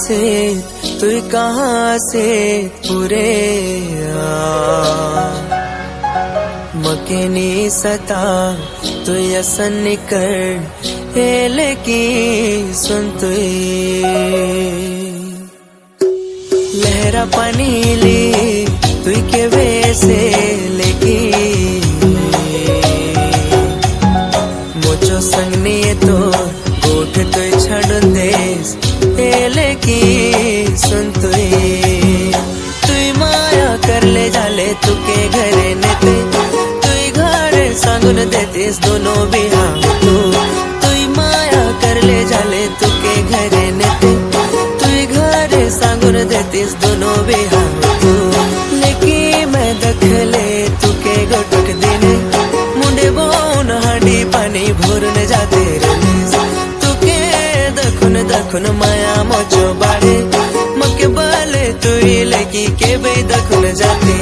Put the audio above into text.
से तुई कहाँ से पुरे मकेनी सता तुई असन निकल हेले की सुन तुई लहरा पानी ली तुई के वैसे लेकी मुझो संग नहीं तो गोठ तुई छड़ देस हेले की सुन तुई माया कर ले जाले तुके घरे नेते तुई घरे सांगुन देतीस दोनों बिहा तुई माया कर ले जाले तुके घरे नेते तुई घरे सांगुन देतीस दोनों बिहा लेकी मैं दखले तुके गोटक दिने मुंडे बोन हांडी पानी भोरने जाते रलीस तुके दखुन माया मोचो बाड़े मके बाले तुई लेकी के बे दखुन जाते